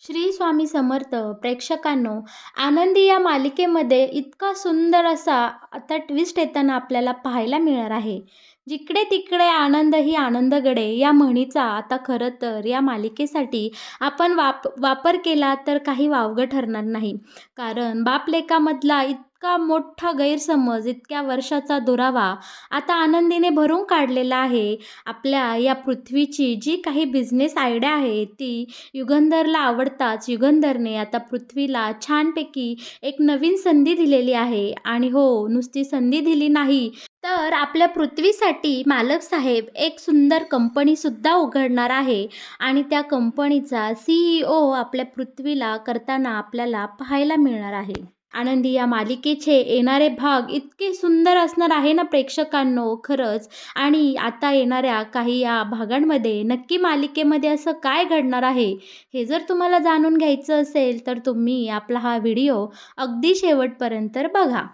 श्री स्वामी समर्थ प्रेक्षकांनो, आनंदी या मालिकेमध्ये इतका सुंदर असा आता ट्विस्ट येताना आपल्याला पाहायला मिळणार आहे. जिकडे तिकडे आनंद ही आनंदगडे या म्हणीचा आता खरं तर या मालिकेसाठी आपण वापर केला तर काही वावगं ठरणार नाही. कारण बाप लेकामधला इतका मोठा गैरसमज, इतक्या वर्षाचा दुरावा आता आनंदीने भरून काढलेला आहे. आपल्या या पृथ्वीची जी काही बिझनेस आयडिया आहे ती युगंधरला आवडताच युगंधरने आता पृथ्वीला छानपैकी एक नवीन संधी दिलेली आहे. आणि हो, नुसती संधी दिली नाही तर आपल्या पृथ्वीसाठी मालक साहेब एक सुंदर कंपनीसुद्धा उघडणार आहे. आणि त्या कंपनीचा CEO आपल्या पृथ्वीला करताना आपल्याला पाहायला मिळणार आहे. आनंदी या मालिकेचे येणारे भाग इतके सुंदर असणार आहे ना प्रेक्षकांनो, खरंच. आणि आता येणाऱ्या काही या भागांमध्ये नक्की मालिकेमध्ये असं काय घडणार आहे, हे जर तुम्हाला जाणून घ्यायचं असेल तर तुम्ही आपला हा व्हिडिओ अगदी शेवटपर्यंत बघा.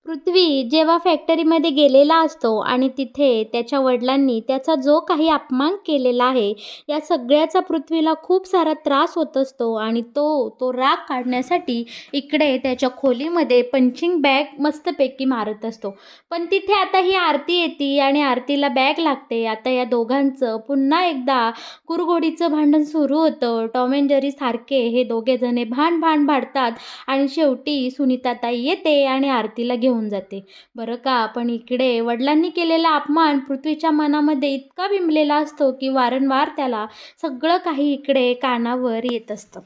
पृथ्वी जेव्हा फॅक्टरीमध्ये गेलेला असतो आणि तिथे त्याच्या वडिलांनी त्याचा जो काही अपमान केलेला आहे, या सगळ्याचा पृथ्वीला खूप सारा त्रास होत असतो. आणि तो तो राग काढण्यासाठी इकडे त्याच्या खोलीमध्ये पंचिंग बॅग मस्तपैकी मारत असतो. पण तिथे आता ही आरती येते आणि आरतीला बॅग लागते. आता या दोघांचं पुन्हा एकदा कुरघोडीचं भांडण सुरू होतं. टॉम अँड जेरी सारखे हे दोघेजणे भांडतात आणि शेवटी सुनीताताई येते आणि आरतीला घेऊन जाते. बरं का, पण इकडे वडिलांनी केलेला अपमान पृथ्वीच्या मनामध्ये इतका बिंबलेला असतो की वारंवार त्याला सगळं काही इकडे कानावर येत असतं.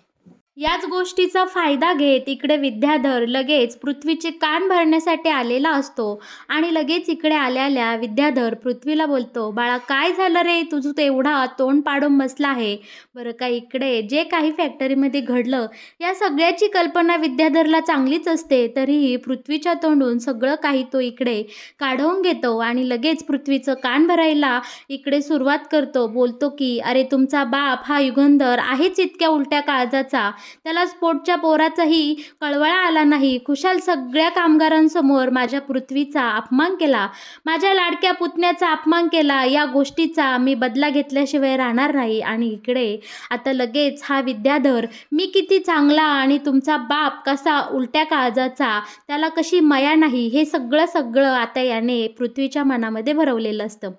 याच गोष्टीचा फायदा घेत इकडे विद्याधर लगेच पृथ्वीचे कान भरण्यासाठी आलेला असतो. आणि लगेच इकडे आल्या विद्याधर पृथ्वीला बोलतो, बाळा काय झालं रे, तुझं ते एवढा तोंड पाडून बसला आहे. बरं का, इकडे जे काही फॅक्टरीमध्ये घडलं या सगळ्याची कल्पना विद्याधरला चांगलीच असते. तरीही पृथ्वीच्या तोंडून सगळं काही तो इकडे काढवून घेतो आणि लगेच पृथ्वीचं कान भरायला इकडे सुरुवात करतो. बोलतो की अरे, तुमचा बाप हा युगंधर आहेच इतक्या उलट्या काळजाचा, त्याला स्पोर्टच्या पोराचाही कळवळा आला नाही. खुशाल सगळ्या कामगारांसमोर माझ्या पृथ्वीचा अपमान केला, माझ्या लाडक्या पुतण्याचा अपमान केला. या गोष्टीचा मी बदला घेतल्याशिवाय राहणार नाही. आणि इकडे आता लगेच हा विद्याधर, मी किती चांगला आणि तुमचा बाप कसा उलट्या काळजाचा, त्याला कशी माया नाही, हे सगळं आता याने पृथ्वीच्या मनामध्ये भरवलेलं असतं.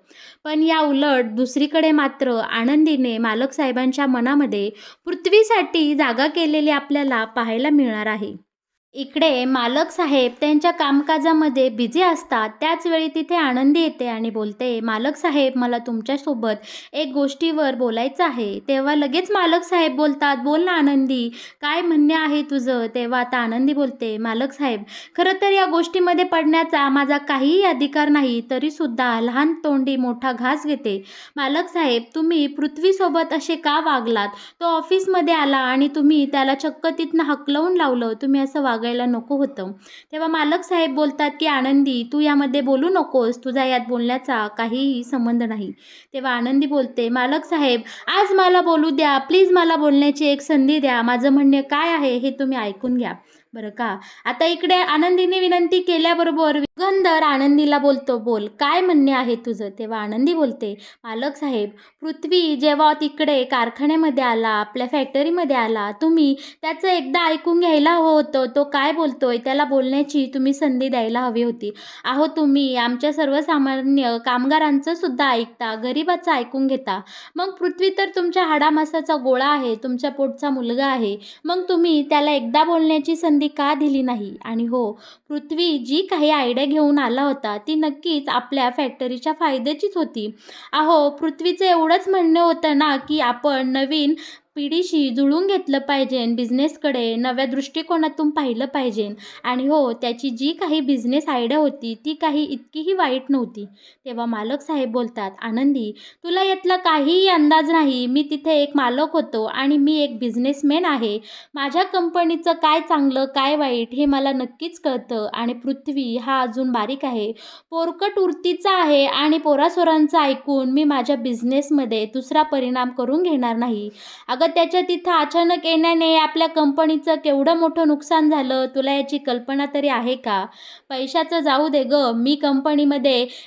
पण या उलट दुसरीकडे मात्र आनंदीने मालक साहेबांच्या मनामध्ये पृथ्वीसाठी जागा केलेली आपल्याला पाहायला मिळणार आहे. इकडे मालक साहेब त्यांच्या कामकाजामध्ये बिझी असतात. त्याच वेळी तिथे आनंदी येते आणि बोलते, मालक साहेब मला तुमच्यासोबत एक गोष्टीवर बोलायचं आहे. तेव्हा लगेच मालक साहेब बोलतात, बोल ना आनंदी, काय म्हणणे आहे तुझं. तेव्हा आता आनंदी बोलते, मालक साहेब खरं तर या गोष्टीमध्ये पडण्याचा माझा काहीही अधिकार नाही, तरीसुद्धा लहान तोंडी मोठा घास घेते. मालक साहेब तुम्ही पृथ्वीसोबत असे का वागलात. तो ऑफिसमध्ये आला आणि तुम्ही त्याला चक्क तिथनं हकलवून लावलं. तुम्ही असं वागायला नको होतं. तेव्हा मालक साहेब बोलतात की आनंदी तू यामध्ये बोलू नकोस, तुझा यात बोलण्याचा काहीही संबंध नाही. तेव्हा आनंदी बोलते, मालक साहेब आज मला बोलू द्या प्लीज, मला बोलण्याची एक संधी द्या, माझं म्हणणे काय आहे हे तुम्ही ऐकून घ्या. बरं का, आता इकडे आनंदीने विनंती केल्याबरोबर युगंधर आनंदीला बोलतो, बोल काय म्हणणे आहे तुझं. तेव्हा आनंदी बोलते, मालक साहेब पृथ्वी जेव्हा तिकडे कारखान्यामध्ये आला, आपल्या फॅक्टरीमध्ये आला, तुम्ही त्याचं एकदा ऐकून घ्यायला हवं होतं. तो काय बोलतोय त्याला बोलण्याची तुम्ही संधी द्यायला हवी होती. अहो तुम्ही आमच्या सर्वसामान्य कामगारांचं सुद्धा ऐकता, गरिबाचं ऐकून घेता. मग पृथ्वी तर तुमच्या हाडामासाचा गोळा आहे, तुमच्या पोटचा मुलगा आहे. मग तुम्ही त्याला एकदा बोलण्याची संधी का दिली नाही. आणि हो, पृथ्वी जी काही आयडिया घेऊन आला होता ती नक्कीच आपल्या फॅक्टरीच्या फायद्याचीच होती. अहो पृथ्वीचं एवढंच म्हणणं होतं ना की आपण नवीन पिढीशी जुळून घेतलं पाहिजे, बिझनेसकडे नव्या दृष्टिकोनातून पाहिलं पाहिजे. आणि हो, त्याची जी काही बिझनेस आयडिया होती ती काही इतकीही वाईट नव्हती. तेव्हा मालक साहेब बोलतात, आनंदी तुला यातला काहीही अंदाज नाही. मी तिथे एक मालक होतो आणि मी एक बिझनेसमॅन आहे. माझ्या कंपनीचं काय चांगलं काय वाईट हे मला नक्कीच कळतं. आणि पृथ्वी हा अजून बारीक आहे, पोरकट उरतीचा आहे आणि पोरासोरांचं ऐकून मी माझ्या बिझनेसमध्ये दुसरा परिणाम करून घेणार नाही. अगं त्याच्या तिथं अचानक येण्याने आपल्या कंपनीचं केवढं मोठं नुकसान झालं, तुला याची कल्पना तरी आहे का? पैशाचं जाऊ दे गं,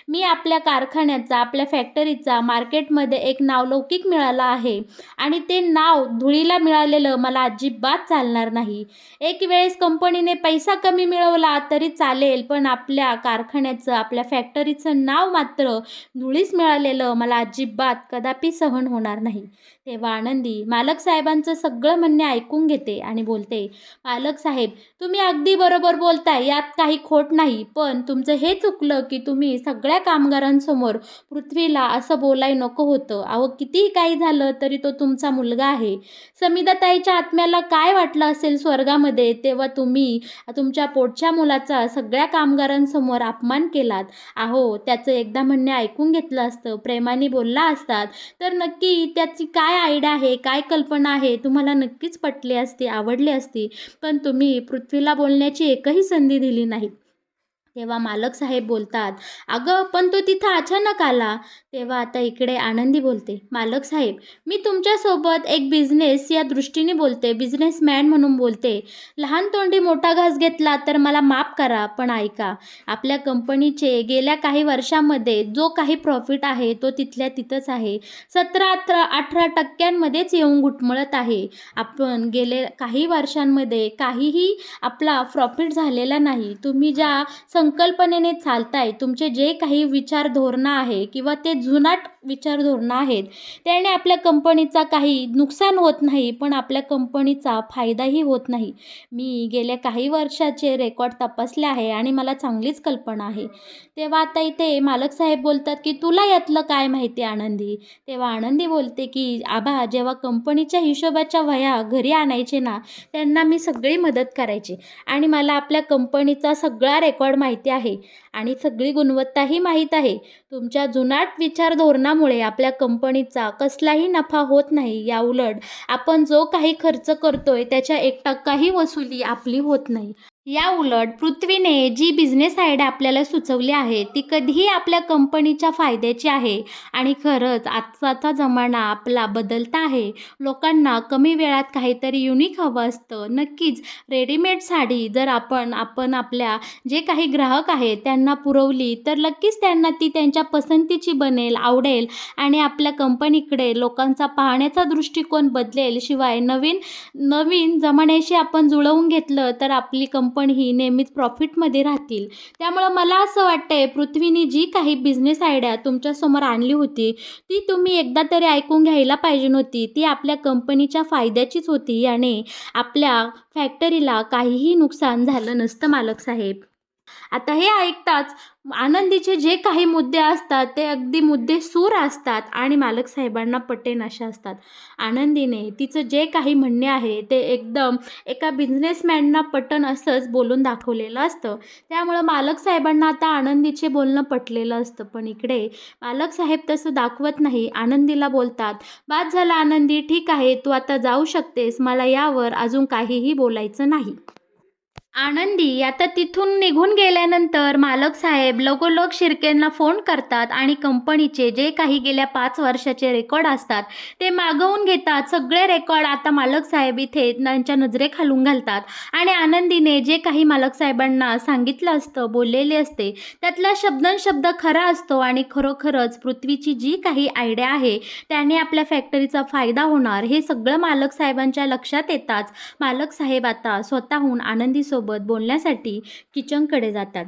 मी आपल्या कारखान्याचा, आपल्या फॅक्टरीचा मार्केटमध्ये एक नावलौकिक मिळाला आहे आणि ते नाव धुळीला मिळालेलं मला अजिबात चालणार नाही. एक वेळेस कंपनीने पैसा कमी मिळवला तरी चालेल, पण आपल्या कारखान्याचं, आपल्या फॅक्टरीचं नाव मात्र धुळीस मिळालेलं मला अजिबात कदापि सहन होणार नाही. तेव्हा आनंदी मालक साहेबांचं सगळं म्हणणे ऐकून घेते आणि बोलते, मालक साहेब, तुम्ही अगदी बरोबर बोलताय, यात काही खोट नाही. पण तुमचं हे चुकलं की तुम्ही सगळ्या कामगारांसमोर पृथ्वीला असं बोलाय नको होतं. अहो, कितीही काही झालं तरी तो तुमचा मुलगा आहे. समिधाताईच्या आत्म्याला काय वाटलं असेल स्वर्गामध्ये, तेव्हा तुम्ही तुमच्या पोटच्या मुलाचा सगळ्या कामगारांसमोर अपमान केलात. अहो, त्याचं एकदा म्हणणे ऐकून घेतलं असतं, प्रेमाने बोलला असतात, तर नक्की त्याची काय आयडिया आहे, काय कल्पना आहे, तुम्हाला नक्कीच पटली असती, आवडली असती. पण तुम्ही पृथ्वीला बोलण्याची एकही संधी दिली नाही. तेव्हा मालक साहेब बोलतात, अगं पण तो तिथं अचानक आला. तेव्हा आता इकडे आनंदी बोलते, मालक साहेब, मी तुमच्यासोबत एक बिझनेस या दृष्टीने बोलते, बिझनेसमॅन म्हणून बोलते. लहान तोंडी मोठा घास घेतला तर मला माफ करा, पण ऐका, आपल्या कंपनीचे गेल्या काही वर्षामध्ये जो काही प्रॉफिट आहे तो तिथल्या तिथंच आहे. 17-18% येऊन घुटमळत आहे. आपण गेले काही वर्षांमध्ये काहीही आपला प्रॉफिट झालेला नाही. तुम्ही ज्या संकल्पनेने चालताय, तुमचे जे काही विचार धोरणं आहे किंवा ते जुनाट विचार धोरणं आहेत, त्याने आपल्या कंपनीचा काही नुकसान होत नाही, पण आपल्या कंपनीचा फायदाही होत नाही. मी गेल्या काही वर्षाचे रेकॉर्ड तपासले आहे आणि मला चांगलीच कल्पना आहे. तेव्हा आता इथे मालक साहेब बोलतात की तुला यातलं काय माहिती आनंदी? तेव्हा आनंदी बोलते की आबा, जेव्हा कंपनीच्या हिशोबाच्या वह्या घरी आणायचे ना, त्यांना मी सगळी मदत करायची आणि मला आपल्या कंपनीचा सगळा रेकॉर्ड माहिती आहे आणि सगळी गुणवत्ताही माहीत आहे. तुमच्या जुनाट विचार धोरणामुळे आपल्या कंपनीचा कसलाही नफा होत नाही. याउलट आपण जो काही खर्च करतोय त्याच्या 1% वसुली आपली होत नाही. याउलट पृथ्वीने जी बिझनेस आयडिया आपल्याला सुचवली आहे ती कधीही आपल्या कंपनीच्या फायद्याची आहे. आणि खरंच आजचा जमाना आपला बदलता आहे. लोकांना कमी वेळात काहीतरी युनिक हवं असतं. नक्कीच रेडीमेड साडी जर आपण आपण आपल्या जे काही ग्राहक आहेत त्यांना पुरवली तर नक्कीच त्यांना ती त्यांच्या पसंतीची बनेल, आवडेल आणि आपल्या कंपनीकडे लोकांचा पाहण्याचा दृष्टिकोन बदलेल. शिवाय नवीन नवीन जमान्याशी आपण जुळवून घेतलं तर आपली कंपनी ही नेहमीच प्रॉफिटमध्ये राहतील. त्यामुळं मला असं वाटतंय, पृथ्वीने जी काही बिझनेस आयडिया तुमच्यासमोर आणली होती ती तुम्ही एकदा तरी ऐकून घ्यायला पाहिजे नव्हती. ती आपल्या कंपनीच्या फायद्याचीच होती. याने आपल्या फॅक्टरीला काहीही नुकसान झालं नसतं मालक साहेब. आता हे ऐकताच आनंदीचे जे काही मुद्दे असतात ते अगदी मुद्देसूद असतात आणि मालक साहेबांना पटेन अशा असतात. आनंदीने तिचं जे काही म्हणणे आहे ते एकदम एका बिझनेसमॅनना पटन असंच बोलून दाखवलेलं असतं. त्यामुळं मालक साहेबांना आता आनंदीचे बोलणं पटलेलं असतं. पण इकडे मालक साहेब तसं दाखवत नाही. आनंदीला बोलतात, बाद झालं आनंदी, ठीक आहे, तू आता जाऊ शकतेस, मला यावर अजून काहीही बोलायचं नाही. आनंदी आता तिथून निघून गेल्यानंतर मालक साहेब लगोलग शिर्केंना फोन करतात आणि कंपनीचे जे काही गेल्या 5 वर्षाचे रेकॉर्ड असतात ते मागवून घेतात. सगळे रेकॉर्ड आता मालक साहेब इथे त्यांच्या नजरेखालून घालतात आणि आनंदीने जे काही मालक साहेबांना सांगितलं असतं, बोललेले असते, त्यातला शब्दनशब्द खरा असतो आणि खरोखरच पृथ्वीची जी काही आयडिया आहे त्याने आपल्या फॅक्टरीचा फायदा होणार हे सगळं मालक साहेबांच्या लक्षात येताच मालक साहेब आता स्वतःहून आनंदीसोबत बोलण्यासाठी किचनकडे जातात.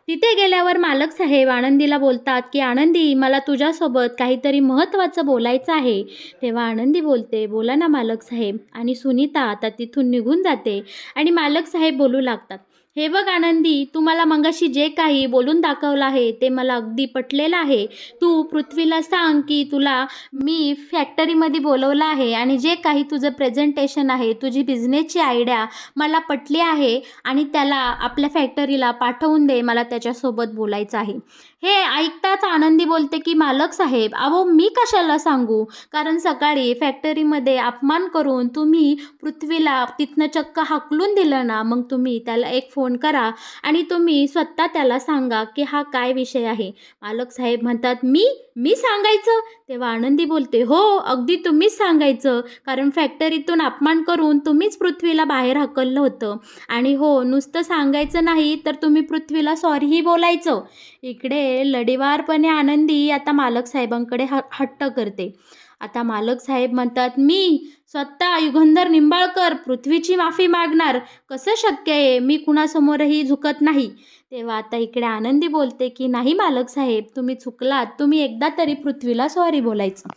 तिथे गेल्यावर मालक साहेब आनंदीला बोलतात की आनंदी, मला तुझ्यासोबत काहीतरी महत्त्वाचं बोलायचं आहे. तेव्हा आनंदी बोलते, बोला ना मालक साहेब. आणि सुनीता आता तिथून निघून जाते आणि मालक साहेब बोलू लागतात, हे बघ आनंदी, तू मला मगाशी जे काही बोलून दाखवलं आहे ते मला अगदी पटलेलं आहे. तू पृथ्वीला सांग की तुला मी फॅक्टरीमध्ये बोलवलं आहे आणि जे काही तुझं प्रेझेंटेशन आहे, तुझी बिझनेसची आयडिया मला पटली आहे आणि त्याला आपल्या फॅक्टरीला पाठवून दे, मला त्याच्यासोबत बोलायचं आहे. हे ऐकताच आनंदी बोलते की मालक साहेब, अहो मी कशाला सांगू, कारण सकाळी फॅक्टरीमध्ये अपमान करून तुम्ही पृथ्वीला तिथनं चक्क हाकलून दिलं ना, मग तुम्ही त्याला एक फोन करा आणि तुम्ही स्वतः त्याला सांगा की हा काय विषय आहे. मालक साहेब म्हणतात, मी मी सांगायचं? तेव्हा आनंदी बोलते, हो, अगदी तुम्हीच सांगायचं. कारण फॅक्टरीतून अपमान करून तुम्हीच पृथ्वीला बाहेर हाकललं होतं. आणि हो, नुसतं सांगायचं नाही तर तुम्ही पृथ्वीला सॉरीही बोलायचं. इकडे लढीवारपणे आनंदी आता मालक साहेबांकडे हट्ट करते. आता मालक साहेब म्हणतात, मी स्वतः युगंधर निंबाळकर पृथ्वीची माफी मागणार. कसं शक्य आहे? मी कुणासमोरही झुकत नाही. तेव्हा आता इकडे आनंदी बोलते, की नाही मालक साहेब, तुम्ही चुकलात. तुम्ही एकदा तरी पृथ्वीला सॉरी बोलायचं.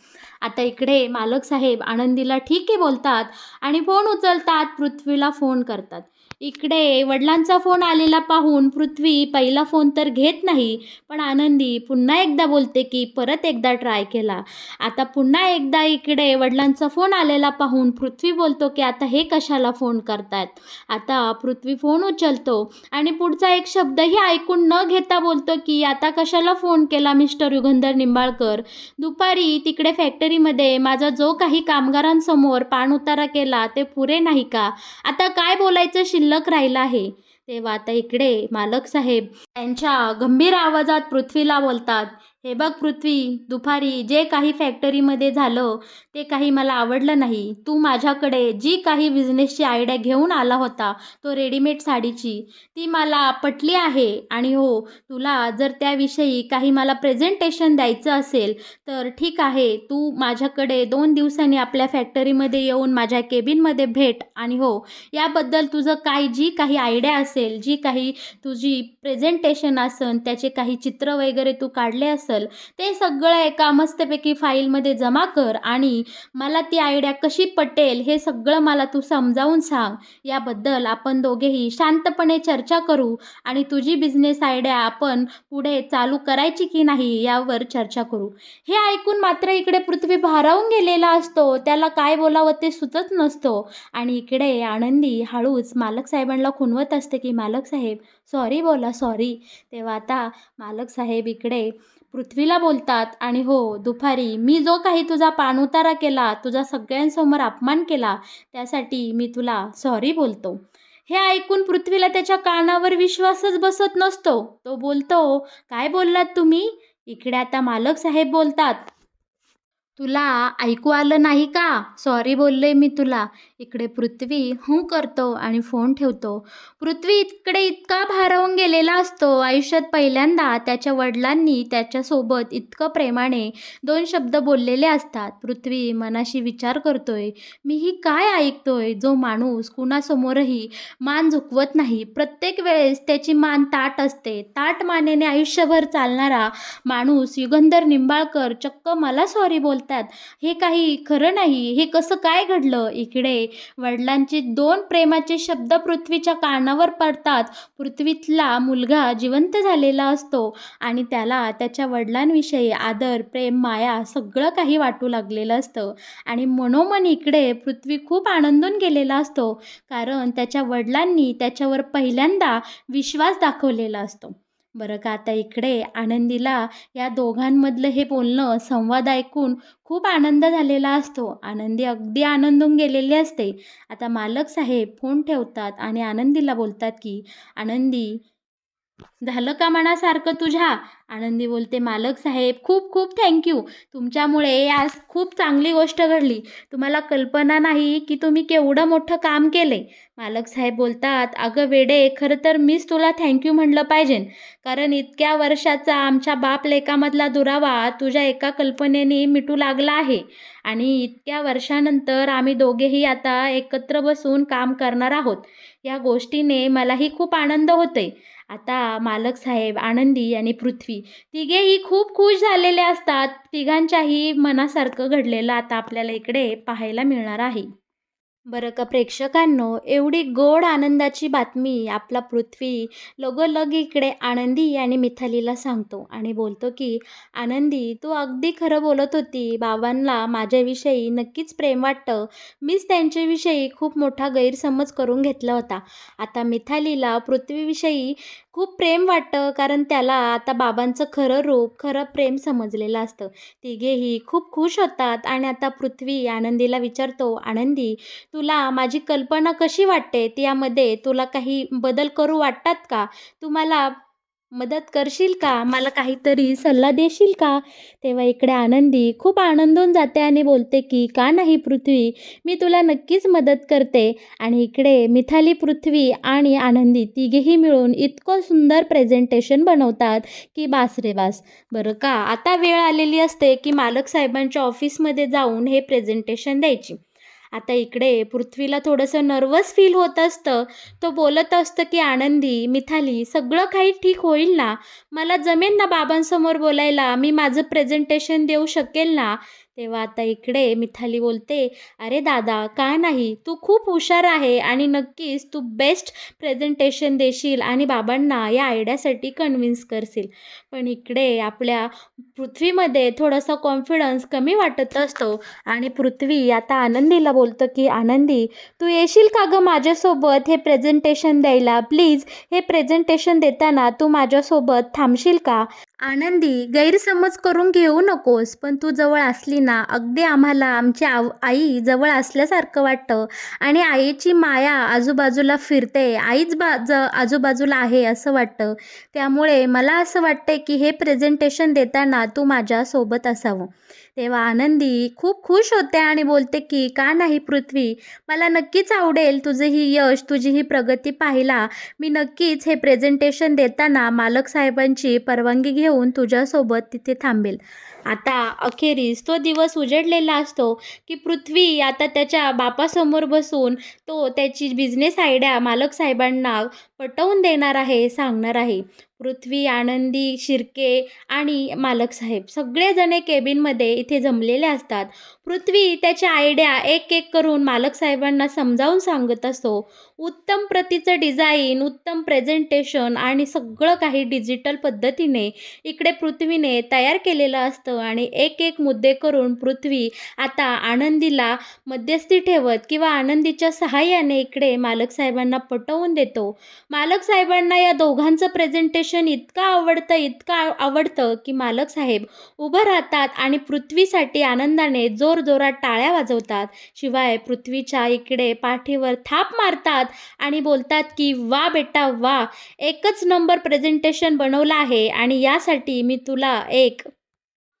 आता इकडे मालक साहेब आनंदीला ठीक आहे बोलतात आणि फोन उचलतात, पृथ्वीला फोन करतात. इकडे वडिलांचा फोन आलेला पाहून पृथ्वी पहिला फोन तर घेत नाही, पण आनंदी पुन्हा एकदा बोलते, की परत एकदा ट्राय केला. आता पुन्हा एकदा इकडे वडिलांचा फोन आलेला पाहून पृथ्वी बोलतो, की आता हे कशाला फोन करतायत. आता पृथ्वी फोन उचलतो आणि पुढचा एक शब्दही ऐकून न घेता बोलतो, की आता कशाला फोन केला मिस्टर युगंधर निंबाळकर. दुपारी तिकडे फॅक्टरीमध्ये माझा जो काही कामगारांसमोर पाणउतारा केला ते पुरे नाही का? आता काय बोलायचं शिल्लक राहिलं आहे. तेव्हा आता इकडे मालक साहेब त्यांच्या गंभीर आवाजात पृथ्वीला बोलतात, हे बघ पृथ्वी, दुपारी जे काही फॅक्टरीमध्ये झालं ते काही मला आवडलं नाही. तू माझ्याकडे जी काही बिझनेसची आयडिया घेऊन आला होता, तो रेडीमेड साडीची, ती मला पटली आहे. आणि हो, तुला जर त्याविषयी काही मला प्रेझेंटेशन द्यायचं असेल तर ठीक आहे, तू माझ्याकडे 2 दिवसांनी आपल्या फॅक्टरीमध्ये येऊन माझ्या केबिनमध्ये भेट. आणि हो, याबद्दल तुझं जी काही आयडिया असेल, जी काही तुझी प्रेझेंटेशन असेल, त्याचे काही चित्र वगैरे तू काढले असेल, ते सगळं एका मस्तपैकी फाईलमध्ये जमा कर आणि मला ती आयडिया कशी पटेल हे सगळं मला तू समजावून सांग. याबद्दल आपण दोघेही शांतपणे चर्चा करू आणि तुझी बिझनेस आयडिया आपण पुढे चालू करायची की नाही यावर चर्चा करू. हे ऐकून मात्र इकडे पृथ्वी भारावून गेलेला असतो. त्याला काय बोलावं ते सुचत नसतो. आणि इकडे आनंदी हळूच मालक साहेबांना खुणवत असते, की मालक साहेब सॉरी बोला, सॉरी. तेव्हा आता मालक साहेब इकडे पृथ्वीला बोलतात, आणि हो, दुपारी मी जो काही तुझा पाणउतारा केला, तुझा सगळ्यांसमोर अपमान केला, त्यासाठी मी तुला सॉरी बोलतो. हे ऐकून पृथ्वीला त्याच्या कानावर विश्वासच बसत नसतो. तो बोलतो, काय बोललात तुम्ही? इकडे आता मालक साहेब बोलतात, तुला ऐकू आलं नाही का? सॉरी बोलले मी तुला. इकडे पृथ्वी हूं करतो आणि फोन ठेवतो. पृथ्वी इकडे इतका भारावून गेलेला असतो. आयुष्यात पहिल्यांदा त्याच्या वडिलांनी त्याच्यासोबत इतकं प्रेमाने 2 शब्द बोललेले असतात. पृथ्वी मनाशी विचार करतोय, मी ही काय ऐकतोय? जो माणूस कुणासमोरही मान झुकवत नाही, प्रत्येक वेळेस त्याची मान ताठ असते, ताठ मानेने आयुष्यभर चालणारा माणूस युगंधर निंबाळकर चक्क मला सॉरी बोलतात. हे काही खरं नाही. हे कसं काय घडलं? इकडे वडिलांचे 2 प्रेमाचे शब्द पृथ्वीच्या कानावर पडतात. पृथ्वीतला मुलगा जिवंत झालेला असतो आणि त्याला त्याच्या वडिलांविषयी आदर, प्रेम, माया सगळं काही वाटू लागलेलं असतं. आणि मनोमन इकडे पृथ्वी खूप आनंदून गेलेला असतो, कारण त्याच्या वडिलांनी त्याच्यावर पहिल्यांदा विश्वास दाखवलेला असतो. बरं का, आता इकडे आनंदीला या दोघांमधलं हे बोलणं, संवाद ऐकून खूप आनंद झालेला असतो. आनंदी अगदी आनंदून गेलेली असते. आता मालक साहेब फोन ठेवतात आणि आनंदीला बोलतात, की आनंदी, झालं का मनासारखं तुझ्या? आनंदी बोलते, मालक साहेब खूप खूप थँक्यू. तुमच्यामुळे आज खूप चांगली गोष्ट घडली. तुम्हाला कल्पना नाही की तुम्ही केवढं मोठं काम केले. मालक साहेब बोलतात, अगं वेडे, खरं तर मीच तुला थँक्यू म्हणलं पाहिजे. कारण इतक्या वर्षाचा आमच्या बाप लेकामधला दुरावा तुझ्या एका कल्पनेने मिटू लागला आहे. आणि इतक्या वर्षानंतर आम्ही दोघेही आता एकत्र बसून काम करणार आहोत. या गोष्टीने मलाही खूप आनंद होतोय. आता मालक साहेब, आनंदी आणि पृथ्वी तिघेही खूप खुश झालेले असतात. तिघांच्याही मनासारखं घडलेलं आता आपल्याला इकडे पाहायला मिळणार आहे. बरं का प्रेक्षकांनो, एवढी गोड आनंदाची बातमी आपला पृथ्वी लगोलग इकडे आनंदी आणि मिथालीला सांगतो आणि बोलतो, की आनंदी, तू अगदी खरं बोलत होती. बाबांना माझ्याविषयी नक्कीच प्रेम वाटतं. मीच त्यांच्याविषयी खूप मोठा गैरसमज करून घेतला होता. आता मिथालीला पृथ्वीविषयी खूप प्रेम वाटतं, कारण त्याला आता बाबांचं खरं रूप, खरं प्रेम समजलेलं असतं. तिघेही खूप खुश होतात आणि आता पृथ्वी आनंदीला विचारतो, आनंदी, तुला माझी कल्पना कशी वाटते? यामध्ये तुला काही बदल करू वाटतात का? तुम्हाला मदत करशील का? मला काहीतरी सल्ला देशील का? तेव्हा इकडे आनंदी खूप आनंदून जाते आणि बोलते की का नाही पृथ्वी, मी तुला नक्कीच मदत करते. आणि इकडे मिथाली, पृथ्वी आणि आनंदी तिघेही मिळून इतकं सुंदर प्रेझेंटेशन बनवतात की बास रे बास. बरं का, आता वेळ आलेली असते की मालक साहेबांच्या ऑफिसमध्ये जाऊन हे प्रेझेंटेशन द्यायची. आता इकडे पृथ्वीला थोडंसं नर्वस फील होत असतं. तो बोलत असतं की आनंदी, मिथाली सगळं काही ठीक होईल ना? मला जमेल ना बाबांसमोर बोलायला? मी माझं प्रेझेंटेशन देऊ शकेल ना? तेव्हा आता इकडे मिथाली बोलते, "अरे दादा, का नाही? तू खूप हुशार आहे आणि नक्कीच तू बेस्ट प्रेझेंटेशन देशील आणि बाबांना या आयडियासाठी कन्विन्स करशील." पण इकडे आपल्या पृथ्वीमध्ये थोडासा कॉन्फिडन्स कमी वाटत असतो आणि पृथ्वी आता आनंदीला बोलतं की आनंदी, तू येशील का गं माझ्यासोबत हे प्रेझेंटेशन द्यायला? प्लीज हे प्रेझेंटेशन देताना तू माझ्यासोबत थांबशील का? आनंदी, गैरसमज करून घेऊ नकोस, पण तू जवळ असली ना, अगदी आम्हाला आमची आई जवळ असल्यासारखं वाटतं आणि आईची माया आजूबाजूला फिरते, आईच आजूबाजूला आहे असं वाटतं. त्यामुळे मला असं वाटतंय की हे प्रेझेंटेशन देताना तू माझ्यासोबत असावं. तेव्हा आनंदी खूप खुश होते आणि बोलते की का नाही पृथ्वी, मला नक्कीच आवडेल तुझं ही यश, तुझी ही प्रगती पाहायला. मी नक्कीच हे प्रेझेंटेशन देताना मालक साहेबांची परवानगी घेऊन तुझ्यासोबत तिथे थांबेल. आता अखेरीस तो दिवस उजडलेला असतो की पृथ्वी आता त्याच्या बापासमोर बसून तो त्याची बिझनेस आयडिया मालक साहेबांना पटवून देणार आहे, सांगणार आहे. पृथ्वी, आनंदी, शिर्के आणि मालक साहेब सगळेजण केबिनमध्ये इथे जमलेले असतात. पृथ्वी त्याची आयडिया एक एक करून मालक साहेबांना समजावून सांगत असतो. उत्तम प्रतीचं डिझाईन, उत्तम प्रेझेंटेशन आणि सगळं काही डिजिटल पद्धतीने इकडे पृथ्वीने तयार केलेलं असतं आणि एक एक मुद्दे करून पृथ्वी आता आनंदीला मध्यस्थी ठेवत किंवा आनंदीच्या सहाय्याने इकडे मालक साहेबांना पटवून देतो. मालक साहेबांना या दोघांचं प्रेझेंटेशन इतकं आवडतं की मालक साहेब उभं राहतात आणि पृथ्वीसाठी आनंदाने जोरजोरात टाळ्या वाजवतात. शिवाय पृथ्वीच्या इकडे पाठीवर थाप मारतात आणि बोलतात की "वा बेटा वा! एकच नंबर प्रेझेंटेशन बनवलं आहे आणि यासाठी मी तुला एक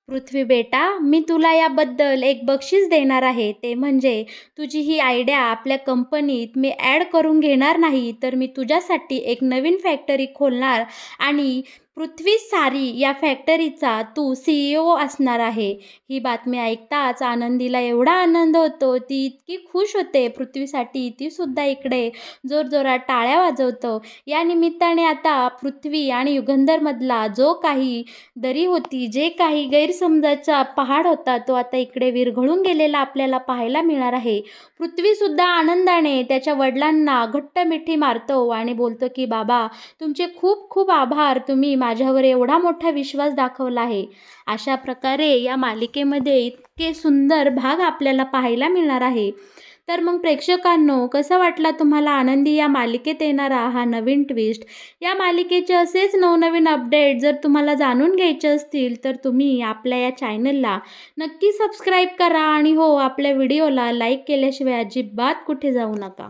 पृथ्वी बेटा, मी तुला याबद्दल एक बक्षीस देणार आहे. ते म्हणजे तुझी ही आयडिया आपल्या कंपनीत मी ॲड करून घेणार नाही, तर मी तुझ्यासाठी एक नवीन फॅक्टरी खोलणार आणि पृथ्वी सारी या फॅक्टरीचा तू CEO असणार आहे." ही बातमी ऐकताच आनंदीला एवढा आनंद होतो, ती इतकी खुश होते पृथ्वीसाठी, ती सुद्धा इकडे जोरजोरात टाळ्या वाजवतं. या निमित्ताने आता पृथ्वी आणि युगंधरमधला जो काही दरी होती, जे काही गैरसमजाचा पहाड होता, तो आता इकडे विरघळून गेलेला आपल्याला पाहायला मिळणार आहे. पृथ्वीसुद्धा आनंदाने त्याच्या वडिलांना घट्ट मिठी मारतो आणि बोलतो की "बाबा, तुमचे खूप खूप आभार. तुम्ही माझ्यावर एवढा मोठा विश्वास दाखवला आहे." अशा प्रकारे या मालिकेमध्ये इतके सुंदर भाग आपल्याला पाहायला मिळणार आहे. तर मग प्रेक्षकांनो, कसा वाटला तुम्हाला आनंदी या मालिकेत येणारा हा नवीन ट्विस्ट? या मालिकेचे असेच नवनवीन अपडेट जर तुम्हाला जाणून घ्यायचे असतील, तर तुम्ही आपल्या या चॅनलला नक्की सबस्क्राईब करा आणि हो, आपल्या व्हिडिओला लाईक केल्याशिवाय अजिबात कुठे जाऊ नका.